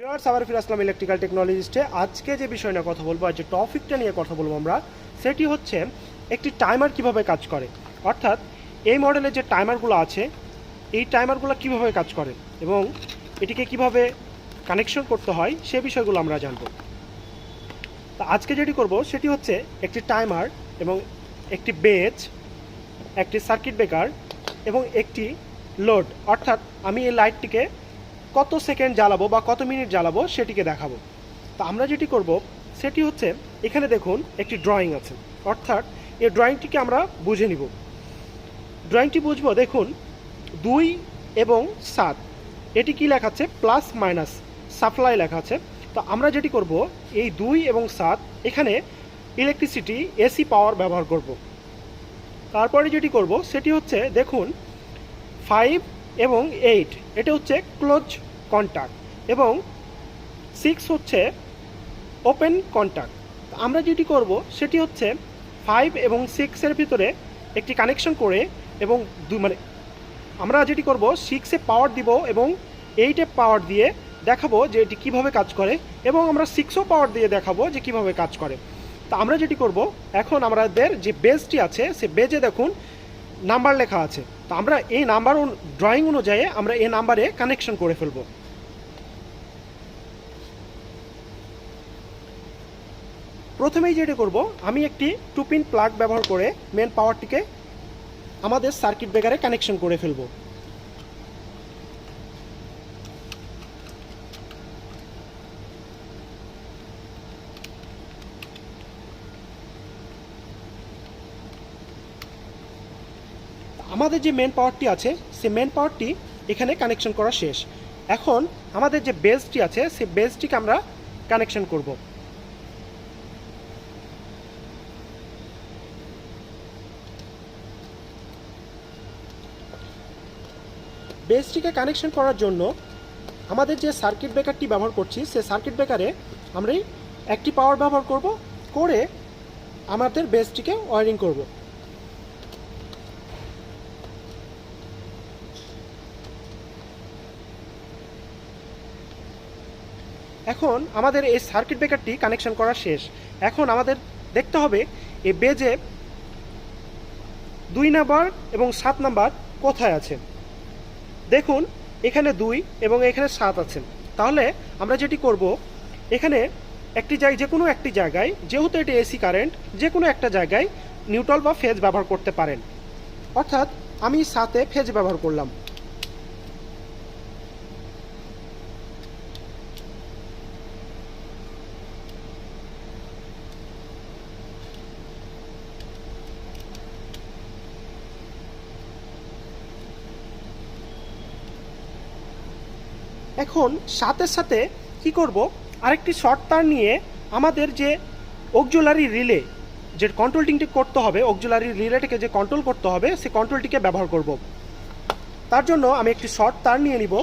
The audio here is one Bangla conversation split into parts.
ভিউয়ার্স, আবার ফিরে আসলাম ইলেকট্রিক্যাল টেকনোলজিস্টে। আজকে যে বিষয় নিয়ে কথা বলবো, যে টপিকটা নিয়ে কথা বলবো আমরা, সেটি হচ্ছে একটি টাইমার কিভাবে কাজ করে। অর্থাৎ এই মডেলের যে টাইমারগুলো আছে, এই টাইমারগুলো কিভাবে কাজ করে এবং এটিকে কিভাবে কানেকশন করতে হয় সে বিষয়গুলো আমরা জানব। তা আজকে যেটি করব সেটি হচ্ছে একটি টাইমার এবং একটি বেজ, একটি সার্কিট ব্রেকার এবং একটি লোড। অর্থাৎ আমি এই লাইটটিকে কত সেকেন্ড জ্বালাবো বা কত মিনিট জ্বালাবো সেটিকে দেখাবো। তো আমরা যেটি করব সেটি হচ্ছে, এখানে দেখুন একটি ড্রয়িং আছে, অর্থাৎ এই ড্রয়িংটিকে আমরা বুঝে নিব। ড্রয়িংটি বুঝবো, দেখুন 2 এবং 7, এটি কি লেখা আছে, প্লাস মাইনাস সাপ্লাই লেখা আছে। তো আমরা যেটি করব, এই 2 এবং 7 এখানে ইলেকট্রিসিটি এসি পাওয়ার ব্যবহার করব। তারপরে যেটি করব সেটি হচ্ছে, দেখুন 5 এবং 8 এটা হচ্ছে ক্লোজ কন্ট্যাক্ট এবং 6 হচ্ছে ওপেন কন্ট্যাক্ট। আমরা যেটি করব সেটি হচ্ছে 5 এবং 6-এর ভিতরে একটি কানেকশন করে এবং আমরা যেটি করব 6-এ পাওয়ার দিব এবং 8-এ পাওয়ার দিয়ে দেখাবো যে এটি কীভাবে কাজ করে, এবং আমরা 6ও পাওয়ার দিয়ে দেখাবো যে কীভাবে কাজ করে। তো আমরা যেটি করব, এখন আমাদের যে বেজটি আছে সে বেজে দেখুন নাম্বার লেখা আছে। তো আমরা এই নাম্বার ড্রয়িং অনুযায়ী আমরা এই নাম্বারে কানেকশন করে ফেলব। প্রথমেই যেটি করব, আমি একটি 2-পিন প্লাগ ব্যবহার করে মেন পাওয়ারটিকে আমাদের সার্কিট ব্রেকারে কানেকশন করে ফেলব। আমাদের যে মেন পাওয়ারটি আছে সে মেন পাওয়ারটি এখানে কানেকশন করা শেষ। এখন আমাদের যে বেসটি আছে সে বেসটিকে আমরা কানেকশন করব। বেসটিকে কানেকশন করার জন্য আমাদের যে সার্কিট ব্রেকারটি ব্যবহার করছি সে সার্কিট ব্রেকারে আমরা একটি পাওয়ার ব্যবহার করে আমাদের বেসটিকে ওয়্যারিং করব। এখন আমাদের এই সার্কিট ব্রেকারটি কানেকশন করা শেষ। এখন আমাদের দেখতে হবে এই বেজে 2 নাম্বার এবং 7 নাম্বার কোথায় আছে। দেখুন এখানে 2 এবং এখানে 7 আছে। তাহলে আমরা যেটি করব, এখানে যে কোনো একটি জায়গায়, যেহেতু এটি এসি কারেন্ট, যে কোনো একটা জায়গায় নিউট্রাল বা ফেজ ব্যবহার করতে পারেন। অর্থাৎ আমি 7-এ ফেজ ব্যবহার করলাম। এখন 7-এর সাথে কি করব, আরেকটি শর্ট তার নিয়ে আমাদের যে অক্সিলারি রিলে, যে কন্ট্রোলটিংটি করতে হবে, অক্সিলারি রিলেটাকে যে কন্ট্রোল করতে হবে সেই কন্ট্রোলটিকে ব্যবহার করব। তার জন্য আমি একটি শর্ট তার নিয়ে নিব।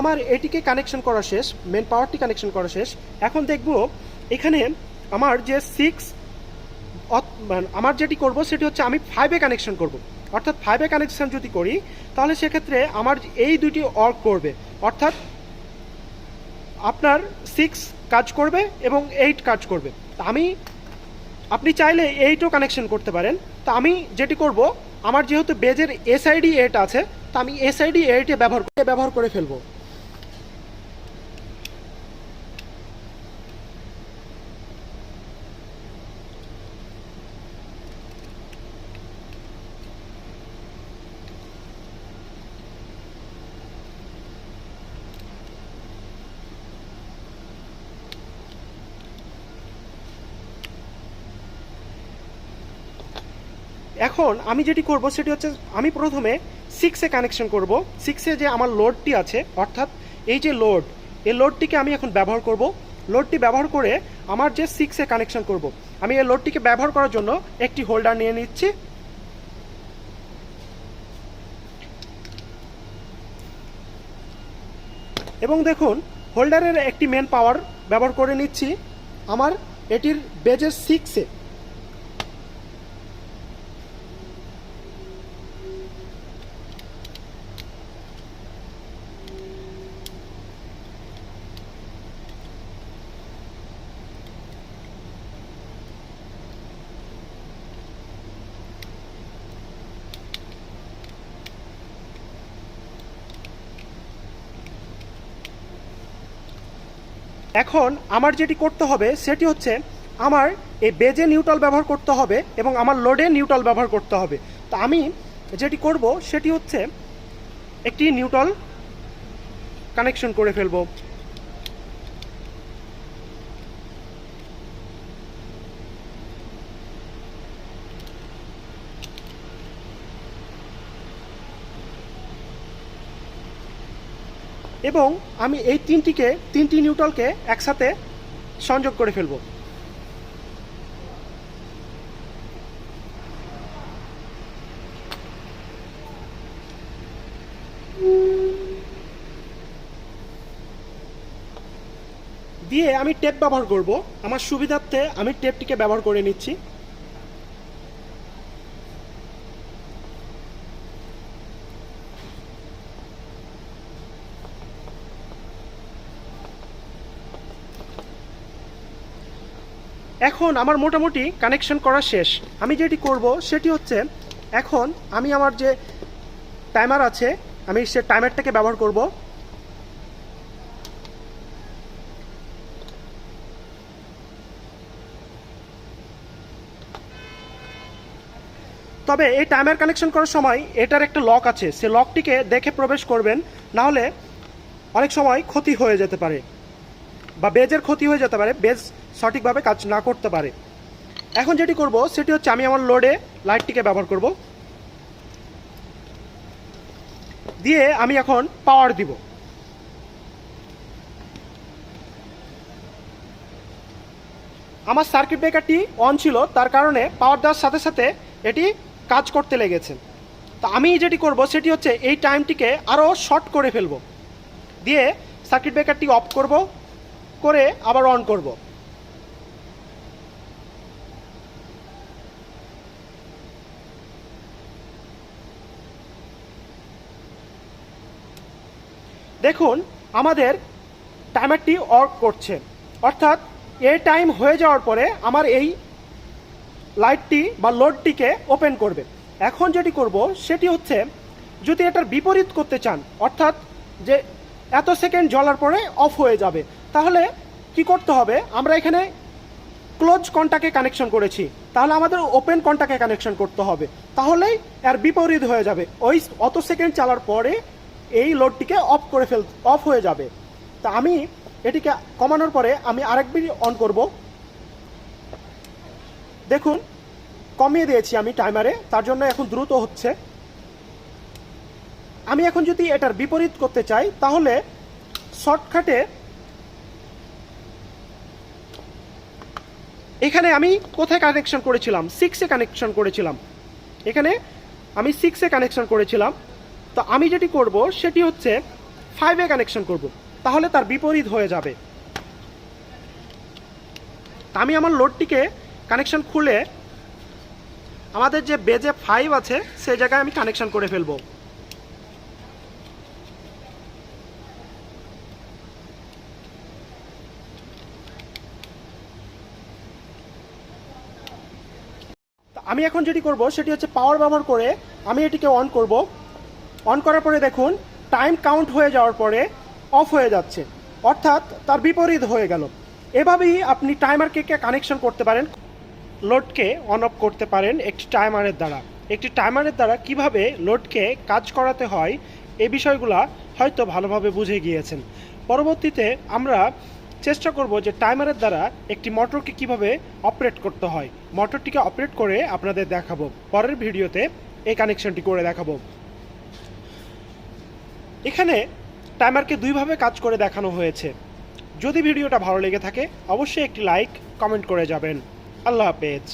আমার এটিকে কানেকশন করা শেষ, মেন পাওয়ারটি কানেকশন করা শেষ। এখন দেখব এখানে আমার যে 6, আমার যেটি করব সেটি হচ্ছে আমি 5-এ কানেকশন করব। অর্থাৎ 5-এ কানেকশন যদি করি তাহলে সেক্ষেত্রে আমার এই দুটি ওয়ার্ক করবে। অর্থাৎ আপনার 6 কাজ করবে এবং 8 কাজ করবে। তা আপনি চাইলে 8ও কানেকশন করতে পারেন। তা আমি যেটি করব, আমার যেহেতু বেজের এসআইডি 8 আছে, তা আমি এসআইডি 8-এ ব্যবহার করে ফেলবো। এখন আমি যেটি করব সেটি হচ্ছে, আমি প্রথমে 6-এ কানেকশন করব। 6-এ যে আমার লোডটি আছে, অর্থাৎ এই যে লোড, এই লোডটিকে আমি এখন ব্যবহার করব। লোডটি ব্যবহার করে আমার যে 6-এ কানেকশন করব, আমি এই লোডটিকে ব্যবহার করার জন্য একটি হোল্ডার নিয়ে নিচ্ছি। এবং দেখুন হোল্ডারের একটি মেন পাওয়ার ব্যবহার করে নিচ্ছি আমার এটির বেজের 6-এ। এখন আমার যেটি করতে হবে সেটি হচ্ছে আমার এই বেজে নিউট্রাল ব্যবহার করতে হবে এবং আমার লোডে নিউট্রাল ব্যবহার করতে হবে। তো আমি যেটি করব সেটি হচ্ছে একটি নিউট্রাল কানেকশন করে ফেলব। এবং আমি এই তিনটি নিউট্রালকে একসাথে সংযোগ করে ফেলব। দিয়ে আমি টেপ ব্যবহার করব, আমার সুবিধার্থে আমি টেপটিকে ব্যবহার করে নিচ্ছি। এখন আমার মোটামুটি কানেকশন করা শেষ। আমি যেটি করব সেটি হচ্ছে এখন আমি আমার যে টাইমার আছে আমি সে টাইমারটাকে ব্যবহার করব। তবে এই টাইমার কানেকশন করার সময় এটার একটা লক আছে, সে লকটিকে দেখে প্রবেশ করবেন, না হলে অনেক সময় ক্ষতি হয়ে যেতে পারে বা বেজের ক্ষতি হয়ে যেতে পারে, বেজ সঠিকভাবে কাজ না করতে পারে। এখন যেটি করব সেটি হচ্ছে আমি আমার লোডে লাইটটিকে ব্যবহার করব, দিয়ে আমি এখন পাওয়ার দিব। আমার সার্কিট ব্রেকারটি অন ছিল, তার কারণে পাওয়ার দেওয়ার সাথে সাথে এটি কাজ করতে লেগেছে। তো আমি যেটি করব সেটি হচ্ছে এই টাইমটিকে আরও শর্ট করে ফেলব, দিয়ে সার্কিট ব্রেকারটি অফ করব, করে আবার অন করব। দেখুন আমাদের টাইমারটি ওয়ার্ক করছে, অর্থাৎ এই টাইম হয়ে যাওয়ার পরে আমার এই লাইটটি বা লোডটিকে ওপেন করবে। এখন যেটি করব সেটি হচ্ছে যদি এটার বিপরীত করতে চান, অর্থাৎ যে এত সেকেন্ড জ্বলার পরে অফ হয়ে যাবে, তাহলে কি করতে হবে, আমরা এখানে ক্লোজ কন্টাক্টে কানেকশন করেছি, তাহলে আমাদের ওপেন কন্টাক্টে কানেকশন করতে হবে, তাহলেই এর বিপরীত হয়ে যাবে। ওই অত সেকেন্ড চালার পরে এই লোডটিকে অফ হয়ে যাবে। তা আমি এটিকে কমানোর পরে আমি আরেকবার অন করব। দেখুন কমিয়ে দিয়েছি আমি টাইমারে, তার জন্য এখন দ্রুত হচ্ছে। আমি এখন যদি এটার বিপরীত করতে চাই তাহলে শর্টকাটে এখানে আমি কোথায় কানেকশন করেছিলাম, 6-এ কানেকশন করেছিলাম, এখানে আমি 6-এ কানেকশন করেছিলাম। তো আমি যেটি করব সেটি হচ্ছে 5-এ কানেকশন করব, তাহলে তার বিপরীত হয়ে যাবে। আমি আমার লোডটিকে কানেকশন খুলে আমাদের যে বেজে 5 আছে সেই জায়গায় আমি কানেকশন করে ফেলব। আমি এখন যেটি করব সেটি হচ্ছে পাওয়ার ব্যবহার করে আমি এটিকে অন করব। অন করার পরে দেখুন টাইম কাউন্ট হয়ে যাওয়ার পরে অফ হয়ে যাচ্ছে, অর্থাৎ তার বিপরীত হয়ে গেল। এভাবেই আপনি টাইমারকে কানেকশন করতে পারেন, লোডকে অন অফ করতে পারেন একটি টাইমারের দ্বারা। একটি টাইমারের দ্বারা কিভাবে লোডকে কাজ করাতে হয় এই বিষয়গুলো হয়তো ভালোভাবে বুঝে গিয়েছেন। পরবর্তীতে আমরা চেষ্টা করব যে টাইমারের দ্বারা একটি মোটরকে কিভাবে অপারেট করতে হয়, মোটরটিকে অপারেট করে আপনাদের দেখাবো। পরের ভিডিওতে এই কানেকশনটি করে দেখাবো। এখানে টাইমারকে দুইভাবে কাজ করে দেখানো হয়েছে। যদি ভিডিওটা ভালো লেগে থাকে অবশ্যই একটি লাইক কমেন্ট করে যাবেন। আল্লাহ হাফেজ।